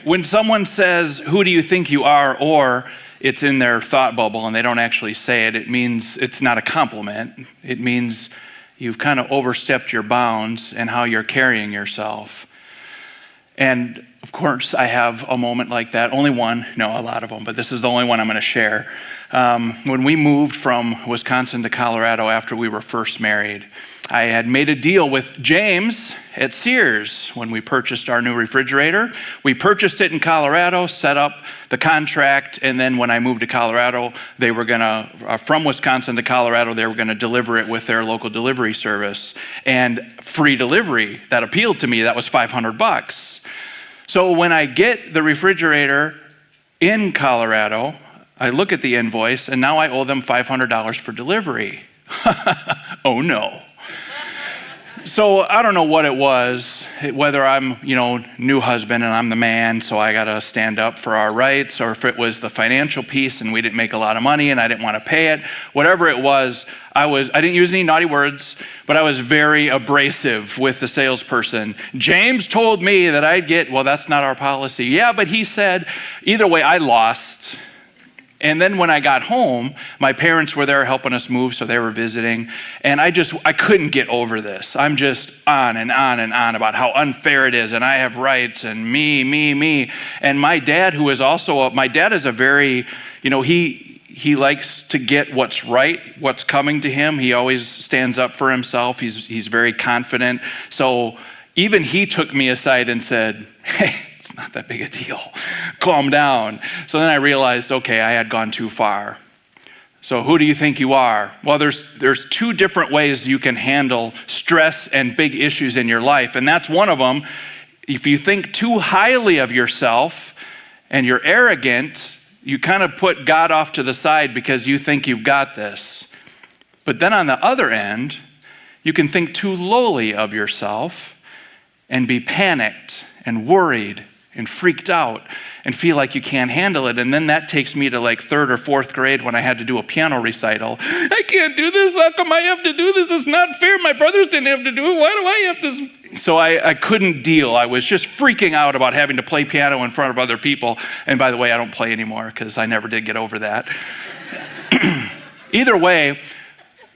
when someone says, "Who do you think you are?" or it's in their thought bubble and they don't actually say it, it means it's not a compliment. It means you've kind of overstepped your bounds in how you're carrying yourself. And of course, I have a moment like that. Only one, no, a lot of them, but this is the only one I'm going to share. When we moved from Wisconsin to Colorado after we were first married, I had made a deal with James at Sears when we purchased our new refrigerator. We purchased it in Colorado, set up the contract, and then when I moved to Colorado, they were gonna, from Wisconsin to Colorado, they were gonna deliver it with their local delivery service. And free delivery, that appealed to me, that was $500. So when I get the refrigerator in Colorado, I look at the invoice, and now I owe them $500 for delivery. Oh no. So I don't know what it was, whether I'm, new husband and I'm the man, so I got to stand up for our rights, or if it was the financial piece and we didn't make a lot of money and I didn't want to pay it. Whatever it was, I didn't use any naughty words, but I was very abrasive with the salesperson. James told me that I'd get, well, that's not our policy. Yeah, but he said, either way, I lost. And then when I got home, my parents were there helping us move, so they were visiting. And I couldn't get over this. I'm just on and on and on about how unfair it is, and I have rights, and me. And my dad, who is also, my dad is a very, he likes to get what's right, what's coming to him. He always stands up for himself. He's very confident. So even he took me aside and said, "Hey, it's not that big a deal. Calm down." So then I realized, okay, I had gone too far. So who do you think you are? Well, there's two different ways you can handle stress and big issues in your life, and that's one of them. If you think too highly of yourself and you're arrogant, you kind of put God off to the side because you think you've got this. But then on the other end, you can think too lowly of yourself and be panicked and worried and freaked out and feel like you can't handle it. And then that takes me to like third or fourth grade when I had to do a piano recital. I can't do this. How come I have to do this? It's not fair. My brothers didn't have to do it. Why do I have to? So I couldn't deal. I was just freaking out about having to play piano in front of other people. And by the way, I don't play anymore because I never did get over that. Either way,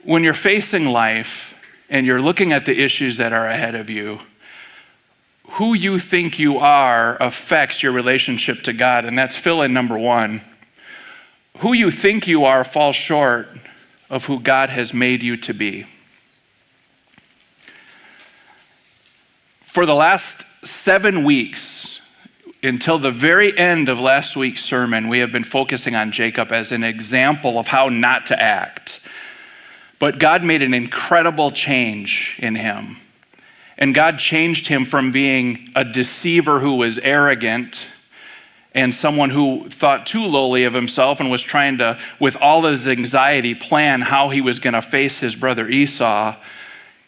when you're facing life and you're looking at the issues that are ahead of you, who you think you are affects your relationship to God, and that's fill-in number one. Who you think you are falls short of who God has made you to be. For the last 7 weeks, until the very end of last week's sermon, we have been focusing on Jacob as an example of how not to act. But God made an incredible change in him. And God changed him from being a deceiver who was arrogant and someone who thought too lowly of himself and was trying to, with all his anxiety, plan how he was going to face his brother Esau.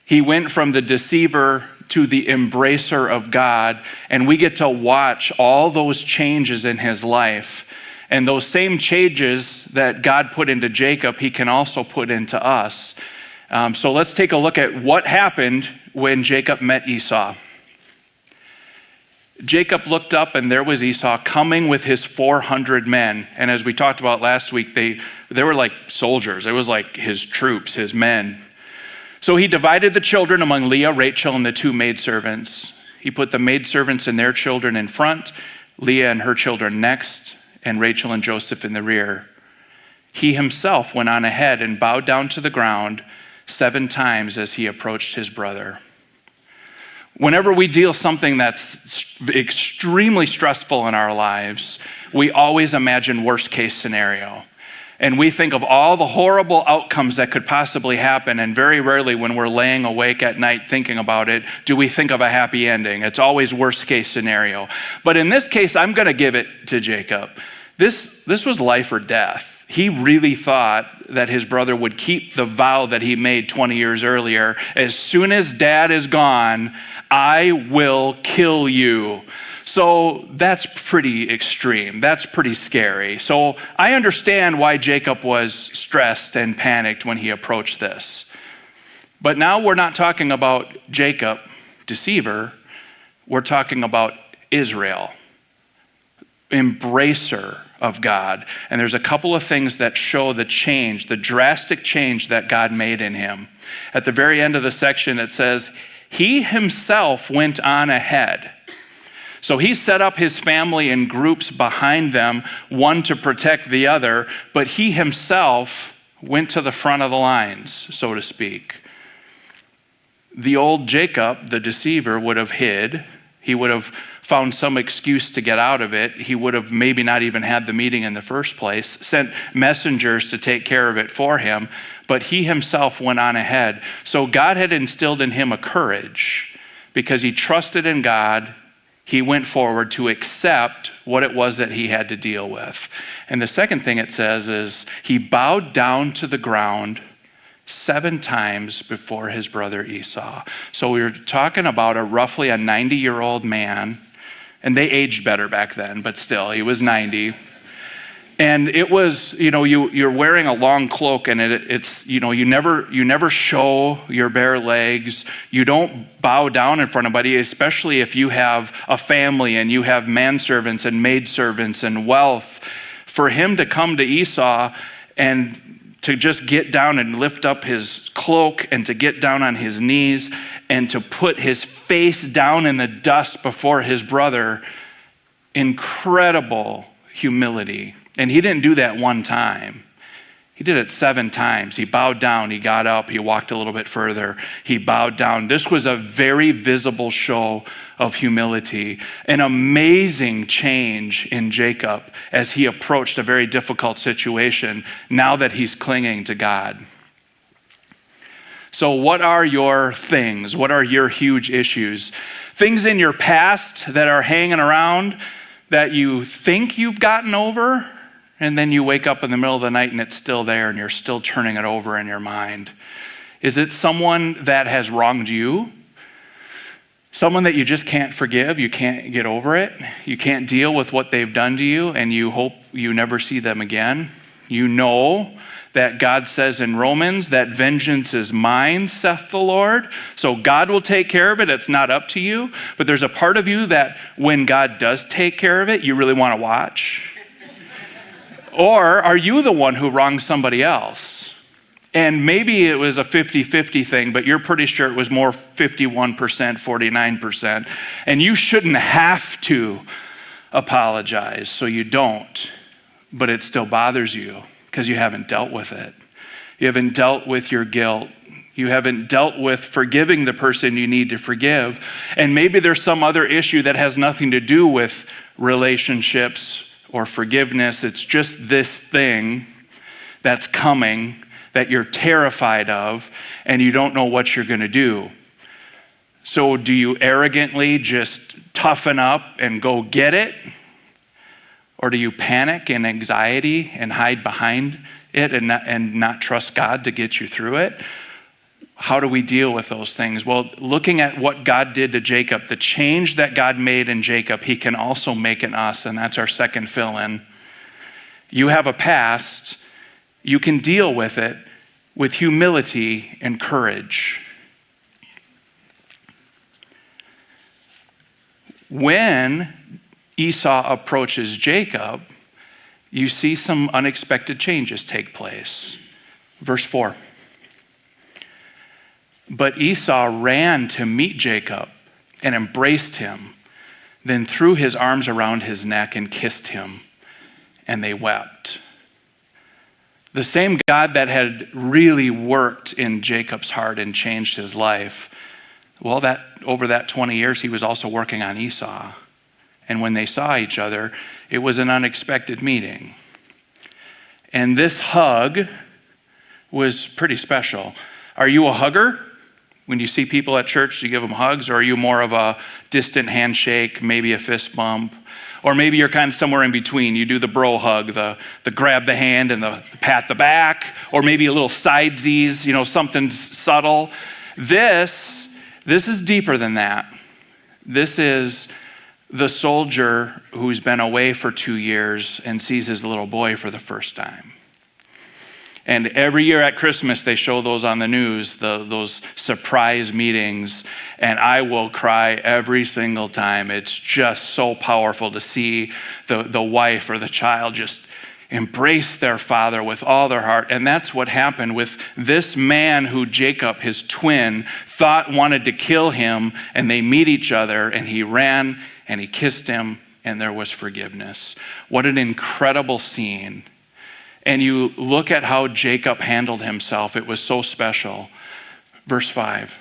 He went from the deceiver to the embracer of God, and we get to watch all those changes in his life. And those same changes that God put into Jacob, he can also put into us. So let's take a look at what happened when Jacob met Esau. Jacob looked up and there was Esau coming with his 400 men. And as we talked about last week, they were like soldiers. It was like his troops, his men. So he divided the children among Leah, Rachel, and the 2 maidservants. He put the maidservants and their children in front, Leah and her children next, and Rachel and Joseph in the rear. He himself went on ahead and bowed down to the ground 7 times as he approached his brother. Whenever we deal something that's extremely stressful in our lives, we always imagine worst case scenario. And we think of all the horrible outcomes that could possibly happen, and very rarely when we're laying awake at night thinking about it, do we think of a happy ending. It's always worst case scenario. But in this case, I'm gonna give it to Jacob. This was life or death. He really thought that his brother would keep the vow that he made 20 years earlier. As soon as dad is gone, I will kill you. So that's pretty extreme. That's pretty scary. So I understand why Jacob was stressed and panicked when he approached this. But now we're not talking about Jacob, deceiver. We're talking about Israel, embracer of God. And there's a couple of things that show the change, the drastic change that God made in him. At the very end of the section, it says, he himself went on ahead. So he set up his family in groups behind them, one to protect the other, but he himself went to the front of the lines, so to speak. The old Jacob, the deceiver, would have hid. He would have found some excuse to get out of it. He would have maybe not even had the meeting in the first place, sent messengers to take care of it for him, but he himself went on ahead. So God had instilled in him a courage because he trusted in God. He went forward to accept what it was that he had to deal with. And the second thing it says is he bowed down to the ground 7 times before his brother Esau. So we were talking about roughly a 90-year-old man, and they aged better back then, but still, he was 90. And it was, you're wearing a long cloak, and it's you never show your bare legs. You don't bow down in front of anybody, especially if you have a family and you have manservants and maidservants and wealth. For him to come to Esau and to just get down and lift up his cloak and to get down on his knees and to put his face down in the dust before his brother, incredible humility. And he didn't do that one time. He did it 7 times. He bowed down, he got up, he walked a little bit further, he bowed down. This was a very visible show of humility, an amazing change in Jacob as he approached a very difficult situation now that he's clinging to God. So what are your things? What are your huge issues? Things in your past that are hanging around that you think you've gotten over, and then you wake up in the middle of the night and it's still there and you're still turning it over in your mind. Is it someone that has wronged you? Someone that you just can't forgive, you can't get over it, you can't deal with what they've done to you, and you hope you never see them again? You know that God says in Romans that vengeance is mine, saith the Lord. So God will take care of it. It's not up to you. But there's a part of you that when God does take care of it, you really want to watch. Or are you the one who wronged somebody else? And maybe it was a 50-50 thing, but you're pretty sure it was more 51%, 49%. And you shouldn't have to apologize, so you don't. But it still bothers you because you haven't dealt with it. You haven't dealt with your guilt. You haven't dealt with forgiving the person you need to forgive. And maybe there's some other issue that has nothing to do with relationships or forgiveness. It's just this thing that's coming that you're terrified of and you don't know what you're going to do. So do you arrogantly just toughen up and go get it? Or do you panic and anxiety and hide behind it and not trust God to get you through it? How do we deal with those things? Well, looking at what God did to Jacob, the change that God made in Jacob, he can also make in us, and that's our second fill-in. You have a past, you can deal with it with humility and courage. When Esau approaches Jacob, you see some unexpected changes take place. Verse 4. But Esau ran to meet Jacob and embraced him, then threw his arms around his neck and kissed him, and they wept. The same God that had really worked in Jacob's heart and changed his life, well, that over that 20 years, he was also working on Esau. And when they saw each other, it was an unexpected meeting. And this hug was pretty special. Are you a hugger? When you see people at church, do you give them hugs? Or are you more of a distant handshake, maybe a fist bump? Or maybe you're kind of somewhere in between. You do the bro hug, the grab the hand and the pat the back, or maybe a little sidesies, something subtle. This is deeper than that. This is the soldier who's been away for 2 years and sees his little boy for the first time. And every year at Christmas, they show those on the news, those surprise meetings, and I will cry every single time. It's just so powerful to see the wife or the child just embrace their father with all their heart. And that's what happened with this man who Jacob, his twin, thought wanted to kill him, and they meet each other, and he ran and he kissed him, and there was forgiveness. What an incredible scene. And you look at how Jacob handled himself. It was so special. Verse 5.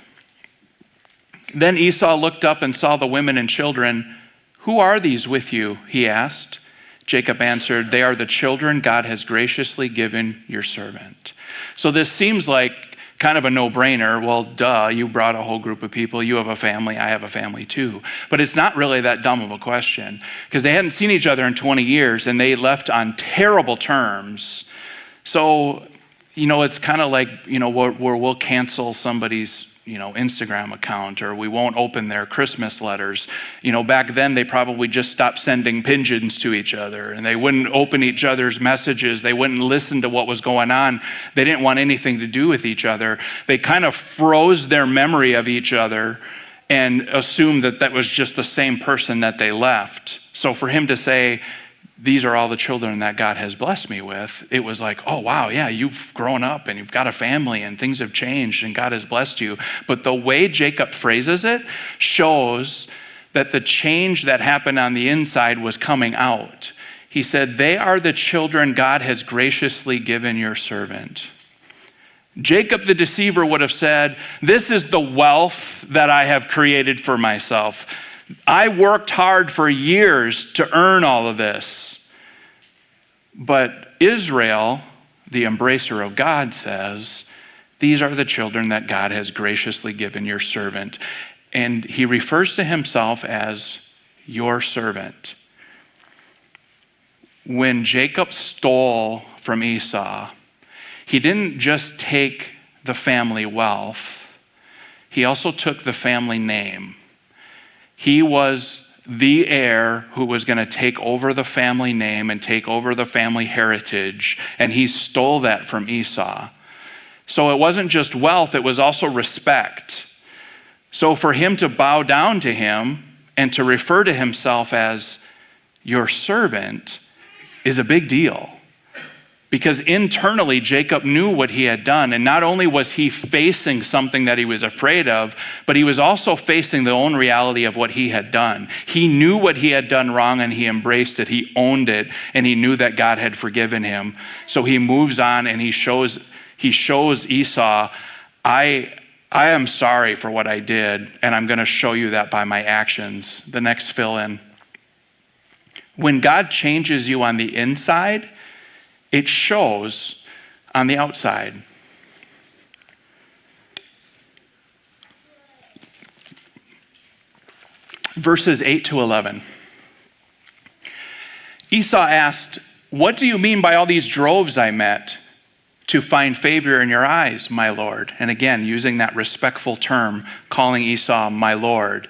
Then Esau looked up and saw the women and children. "Who are these with you?" he asked. Jacob answered, "They are the children God has graciously given your servant." So this seems like kind of a no-brainer. Well, duh, you brought a whole group of people. You have a family. I have a family too. But it's not really that dumb of a question, because they hadn't seen each other in 20 years and they left on terrible terms. So, it's kind of like, where we'll cancel somebody's, Instagram account, or we won't open their Christmas letters. Back then they probably just stopped sending pigeons to each other, and they wouldn't open each other's messages. They wouldn't listen to what was going on. They didn't want anything to do with each other. They kind of froze their memory of each other and assumed that was just the same person that they left. So for him to say, "These are all the children that God has blessed me with," it was like, oh, wow, yeah, you've grown up and you've got a family and things have changed and God has blessed you. But the way Jacob phrases it shows that the change that happened on the inside was coming out. He said, "They are the children God has graciously given your servant." Jacob the deceiver would have said, "This is the wealth that I have created for myself. I worked hard for years to earn all of this." But Israel, the embracer of God, says, "These are the children that God has graciously given your servant." And he refers to himself as your servant. When Jacob stole from Esau, he didn't just take the family wealth, he also took the family name. He was the heir who was going to take over the family name and take over the family heritage, and he stole that from Esau. So it wasn't just wealth, it was also respect. So for him to bow down to him and to refer to himself as your servant is a big deal. Because internally, Jacob knew what he had done. And not only was he facing something that he was afraid of, but he was also facing the own reality of what he had done. He knew what he had done wrong and he embraced it. He owned it, and he knew that God had forgiven him. So he moves on and he shows Esau, I am sorry for what I did, and I'm going to show you that by my actions. The next fill in. When God changes you on the inside, it shows on the outside. Verses 8 to 11. Esau asked, "What do you mean by all these droves I met to find favor in your eyes, my lord?" And again, using that respectful term, calling Esau my lord.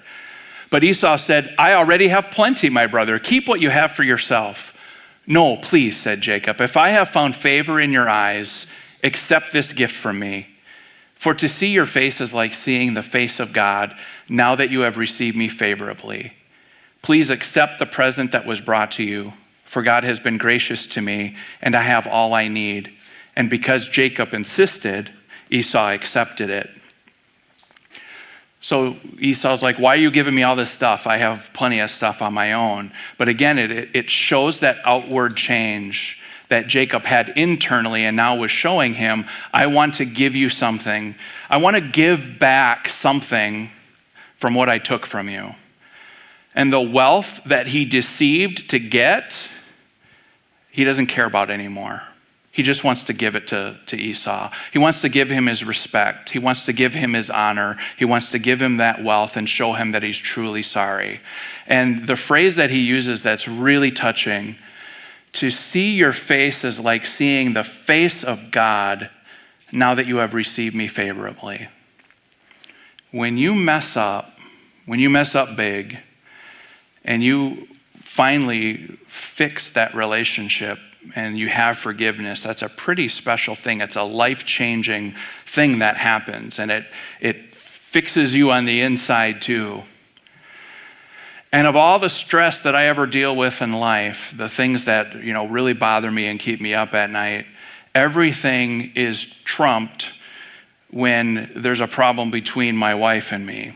But Esau said, "I already have plenty, my brother. Keep what you have for yourself." "No, please," said Jacob, "if I have found favor in your eyes, accept this gift from me. For to see your face is like seeing the face of God, now that you have received me favorably. Please accept the present that was brought to you, for God has been gracious to me, and I have all I need." And because Jacob insisted, Esau accepted it. So Esau's like, "Why are you giving me all this stuff? I have plenty of stuff on my own." But again, it shows that outward change that Jacob had internally and now was showing him, I want to give you something. I want to give back something from what I took from you. And the wealth that he deceived to get, he doesn't care about anymore. He just wants to give it to Esau. He wants to give him his respect. He wants to give him his honor. He wants to give him that wealth and show him that he's truly sorry. And the phrase that he uses that's really touching, to see your face is like seeing the face of God now that you have received me favorably. When you mess up big, and you finally fix that relationship and you have forgiveness, that's a pretty special thing. It's a life-changing thing that happens, and it fixes you on the inside too. And of all the stress that I ever deal with in life, the things that, really bother me and keep me up at night, everything is trumped when there's a problem between my wife and me.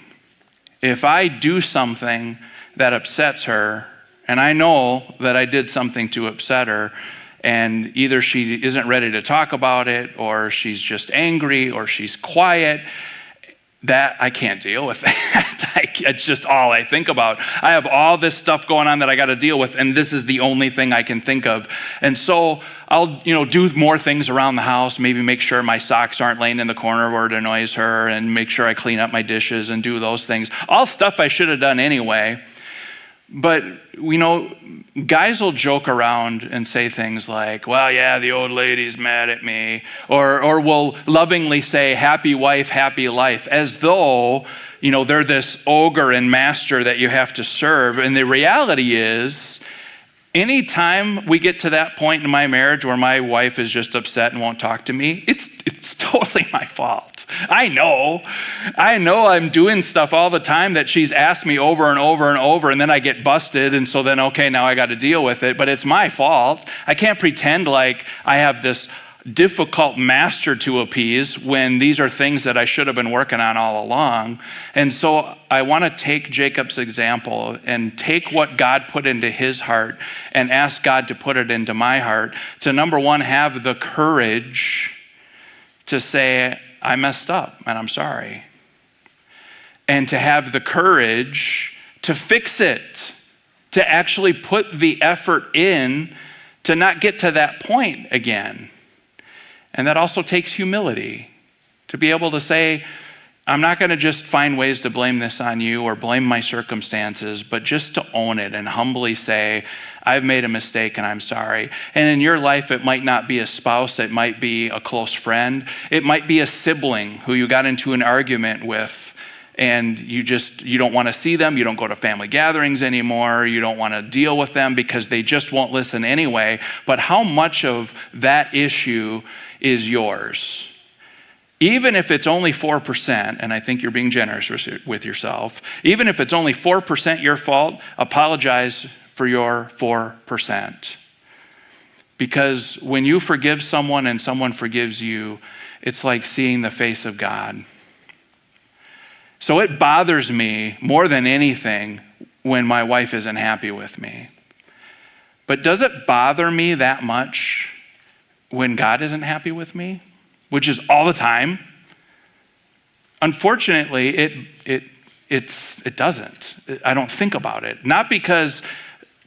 If I do something that upsets her, and I know that I did something to upset her, and either she isn't ready to talk about it, or she's just angry, or she's quiet, that I can't deal with that. It's just all I think about. I have all this stuff going on that I got to deal with, and this is the only thing I can think of. And so I'll, do more things around the house, maybe make sure my socks aren't laying in the corner where it annoys her, and make sure I clean up my dishes and do those things. All stuff I should have done anyway. But, guys will joke around and say things like, well, yeah, the old lady's mad at me. Or will lovingly say, happy wife, happy life, as though, they're this ogre and master that you have to serve. And the reality is, anytime we get to that point in my marriage where my wife is just upset and won't talk to me, it's totally my fault. I know I'm doing stuff all the time that she's asked me over and over and over, and then I get busted, and so then, okay, now I got to deal with it, but it's my fault. I can't pretend like I have this difficult master to appease when these are things that I should have been working on all along. And so I want to take Jacob's example and take what God put into his heart and ask God to put it into my heart to, number one, have the courage to say, I messed up and I'm sorry. And to have the courage to fix it, to actually put the effort in to not get to that point again. And that also takes humility, to be able to say, I'm not going to just find ways to blame this on you or blame my circumstances, but just to own it and humbly say, I've made a mistake and I'm sorry. And in your life, it might not be a spouse, it might be a close friend, it might be a sibling who you got into an argument with, and you don't want to see them, you don't go to family gatherings anymore, you don't want to deal with them because they just won't listen anyway. But how much of that issue is yours? Even if it's only 4%, and I think you're being generous with yourself, even if it's only 4% your fault, apologize for your 4%. Because when you forgive someone and someone forgives you, it's like seeing the face of God. So it bothers me more than anything when my wife isn't happy with me. But does it bother me that much when God isn't happy with me, which is all the time? Unfortunately, it doesn't. I don't think about it. Not because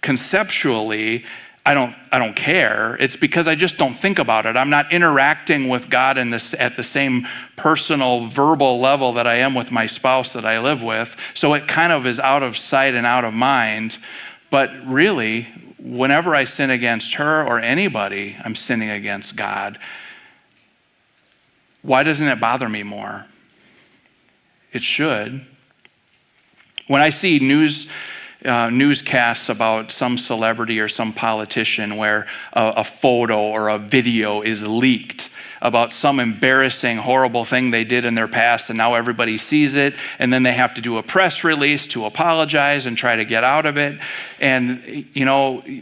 conceptually I don't care. It's because I just don't think about it. I'm not interacting with God at the same personal, verbal level that I am with my spouse that I live with. So it kind of is out of sight and out of mind. But really, whenever I sin against her or anybody, I'm sinning against God. Why doesn't it bother me more? It should. When I see newscasts about some celebrity or some politician where a photo or a video is leaked about some embarrassing, horrible thing they did in their past, and now everybody sees it, and then they have to do a press release to apologize and try to get out of it. And,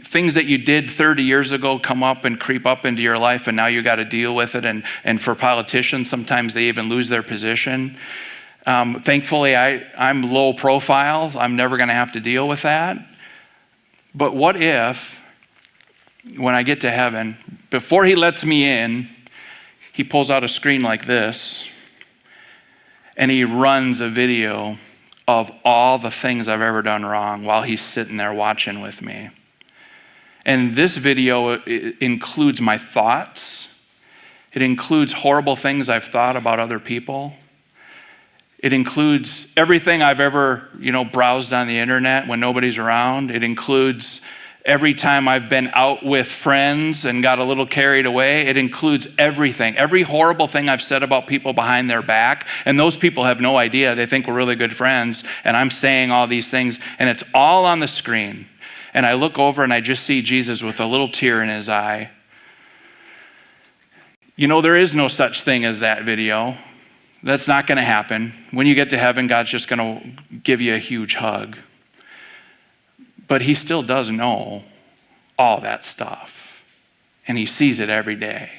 things that you did 30 years ago come up and creep up into your life, and now you got to deal with it. And for politicians, sometimes they even lose their position. Thankfully, I'm low profile. I'm never going to have to deal with that. But what if, when I get to heaven, before he lets me in, he pulls out a screen like this, and he runs a video of all the things I've ever done wrong while he's sitting there watching with me. And this video includes my thoughts. It includes horrible things I've thought about other people. It includes everything I've ever, browsed on the internet when nobody's around. It includes every time I've been out with friends and got a little carried away. It includes everything, every horrible thing I've said about people behind their back. And those people have no idea. They think we're really good friends. And I'm saying all these things, and it's all on the screen. and I look over and I just see Jesus with a little tear in his eye. You know, there is no such thing as that video. That's not going to happen. When you get to heaven, God's just going to give you a huge hug. But he still does know all that stuff. And he sees it every day.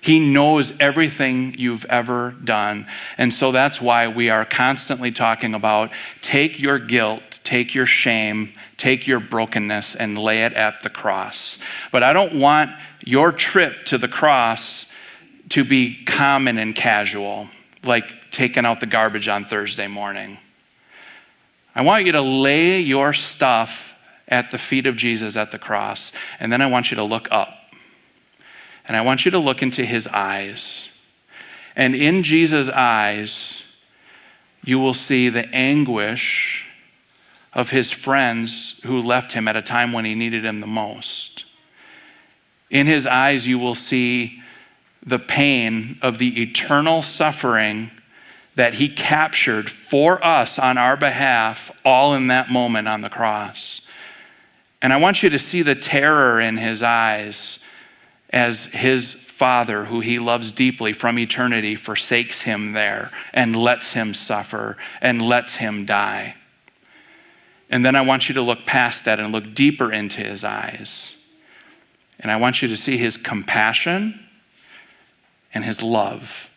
He knows everything you've ever done. And so that's why we are constantly talking about take your guilt, take your shame, take your brokenness and lay it at the cross. But I don't want your trip to the cross to be common and casual, like taking out the garbage on Thursday morning. I want you to lay your stuff at the feet of Jesus at the cross, and then I want you to look up. And I want you to look into his eyes. And in Jesus' eyes, you will see the anguish of his friends who left him at a time when he needed him the most. In his eyes, you will see the pain of the eternal suffering that he captured for us on our behalf, all in that moment on the cross. And I want you to see the terror in his eyes as his Father, who he loves deeply from eternity, forsakes him there and lets him suffer and lets him die. And then I want you to look past that and look deeper into his eyes. And I want you to see his compassion and his love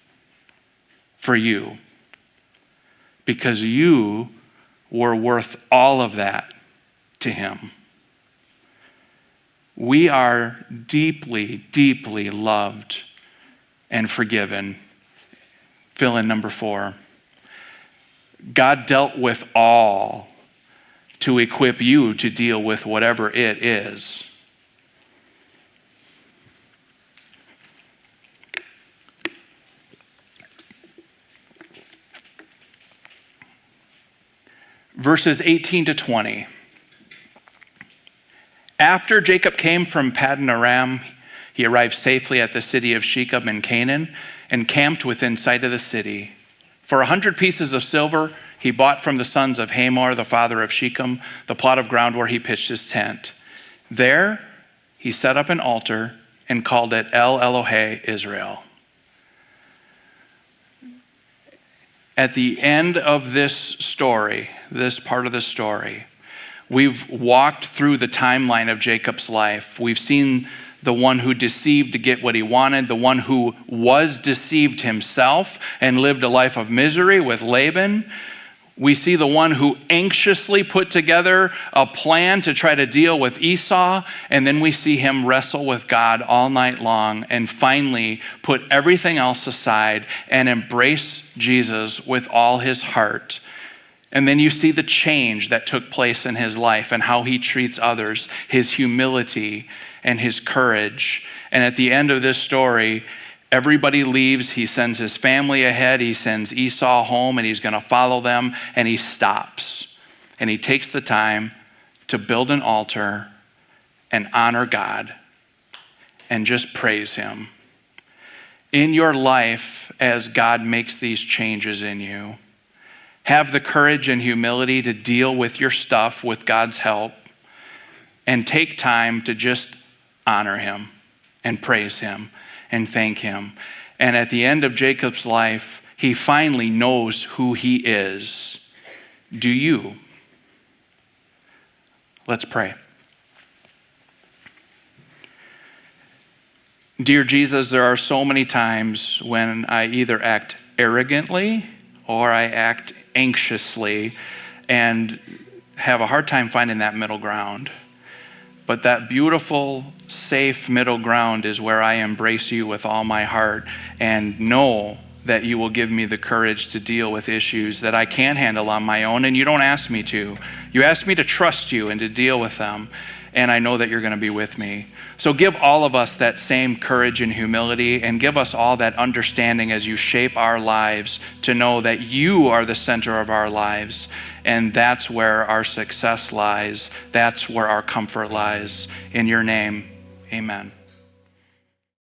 for you, because you were worth all of that to him. We are deeply, deeply loved and forgiven. Fill in number 4. God dealt with all to equip you to deal with whatever it is. Verses 18 to 20. After Jacob came from Paddan Aram, he arrived safely at the city of Shechem in Canaan and camped within sight of the city. For 100 pieces of silver, he bought from the sons of Hamor, the father of Shechem, the plot of ground where he pitched his tent. There, he set up an altar and called it El Elohe Israel. At the end of this story, this part of the story, we've walked through the timeline of Jacob's life. We've seen the one who deceived to get what he wanted, the one who was deceived himself and lived a life of misery with Laban. We see the one who anxiously put together a plan to try to deal with Esau, and then we see him wrestle with God all night long and finally put everything else aside and embrace Jesus with all his heart. And then you see the change that took place in his life and how he treats others, his humility and his courage. And at the end of this story, everybody leaves. He sends his family ahead. He sends Esau home, and he's going to follow them. And he stops. And he takes the time to build an altar and honor God and just praise him. In your life, as God makes these changes in you, have the courage and humility to deal with your stuff with God's help, and take time to just honor him and praise him and thank him. And at the end of Jacob's life, he finally knows who he is. Do you? Let's pray. Dear Jesus, there are so many times when I either act arrogantly or I act anxiously and have a hard time finding that middle ground. But that beautiful, safe middle ground is where I embrace you with all my heart and know that you will give me the courage to deal with issues that I can't handle on my own, and you don't ask me to. You ask me to trust you and to deal with them, and I know that you're going to be with me. So give all of us that same courage and humility, and give us all that understanding as you shape our lives to know that you are the center of our lives, and that's where our success lies. That's where our comfort lies. In your name, amen.